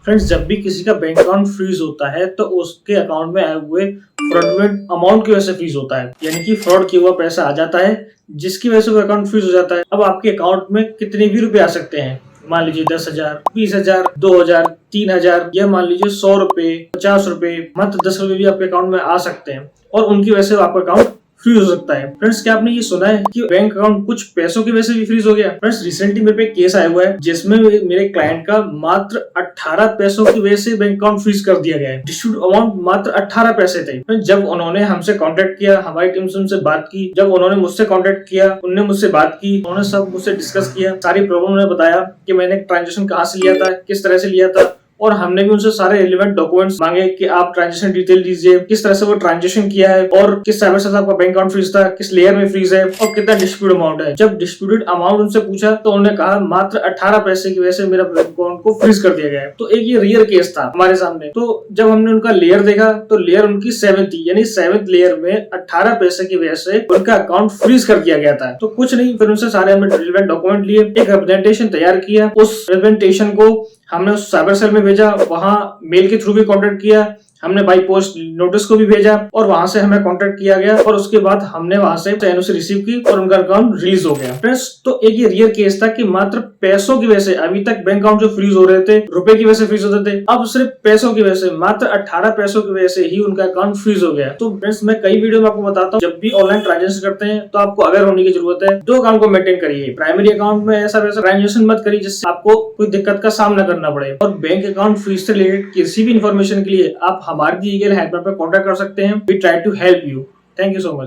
Friends, जब भी किसी का बैंक अकाउंट फ्रीज होता है तो उसके अकाउंट में आए हुए फ्रॉडुलेंट अमाउंट की वजह से फ्रीज होता है, यानी कि फ्रॉड किया हुआ पैसा आ जाता है जिसकी वजह से वो अकाउंट फ्रीज हो जाता है। अब आपके अकाउंट में कितने भी रुपए आ सकते हैं, मान लीजिए 10,000, 20,000, 2,000, 3,000 या मान लीजिए 100 रुपए, 50 रुपए, मात्र 10 रुपए भी आपके अकाउंट में आ सकते हैं और उनकी वजह से आपका अकाउंट फ्रीज हो सकता है। फ्रेंड्स, क्या आपने ये सुना है कि बैंक अकाउंट कुछ पैसों की वजह से भी फ्रीज हो गया? फ्रेंड्स, रिसेंटली मेरे पे केस आया हुआ है जिसमें मेरे क्लाइंट का मात्र 18 पैसों की वजह से बैंक अकाउंट फ्रीज कर दिया गया है। डिस्प्यूट अमाउंट मात्र 18 पैसे थे। जब उन्होंने हमसे कांटेक्ट किया, हमारी टीम से उनसे बात की, जब उन्होंने मुझसे कांटेक्ट किया, उन्होंने मुझसे बात की, उन्होंने सब मुझसे डिस्कस किया, सारी प्रॉब्लम उन्हें बताया कि मैंने ट्रांजेक्शन कहाँ से लिया था, किस तरह से लिया था, और हमने भी उनसे सारे रिलेवेंट डॉक्यूमेंट्स मांगे कि आप ट्रांजेक्शन डिटेल दीजिए, किस तरह से वो ट्रांजेक्शन किया है और किस सर्वर से आपका बैंक अकाउंट फ्रीज था, किस लेयर में फ्रीज है और कितना डिस्प्यूट अमाउंट है। जब डिस्प्यूटेड अमाउंट उनसे पूछा तो उन्होंने कहा मात्र 18 पैसे की वजह से मेरा बैंक अकाउंट को फ्रीज कर दिया गया है। तो एक ये रियल केस था हमारे सामने। तो जब हमने उनका लेयर देखा तो लेयर उनकी 7 थी, यानी 7th लेयर में 18 पैसे की वजह से उनका अकाउंट फ्रीज कर दिया गया था। तो कुछ नहीं, फिर उनसे सारे हमने रिलेवेंट डॉक्यूमेंट लिए, एक रिप्रेजेंटेशन तैयार किया, उस रिप्रेजेंटेशन को हमने उस साइबर सेल में भेजा, वहां मेल के थ्रू भी कांटेक्ट किया, हमने बाई पोस्ट नोटिस को भी भेजा और वहां से हमें कांटेक्ट किया गया और उसके बाद हमने वहां से एनओसी रिसीव की और उनका अकाउंट रिलीज हो गया। फ्रेंड्स, तो एक ये रियल केस था कि मात्र पैसों की वजह से, अभी तक बैंक अकाउंट जो फ्रीज हो रहे थे रुपए की वजह से फ्रीज होते थे, अब सिर्फ पैसों की वजह से, मात्र 18 पैसों की वजह से ही उनका अकाउंट फ्रीज हो गया। तो फ्रेंड्स, मैं कई वीडियो में आपको बताता हूँ, जब भी ऑनलाइन ट्रांजेक्शन करते हैं तो आपको अवेयर होने की जरूरत है। 2 अकाउंट को मेंटेन करिए। प्राइमरी अकाउंट में ऐसा वैसा ट्रांजेक्शन मत करिए जिससे आपको कोई दिक्कत का सामना करना पड़े। और बैंक अकाउंट फ्रीज से रिलेटेड किसी भी इंफॉर्मेशन के लिए आप हमारी दी गई हेल्पलाइन पर कांटेक्ट कर सकते हैं। We try to help you. Thank you so much.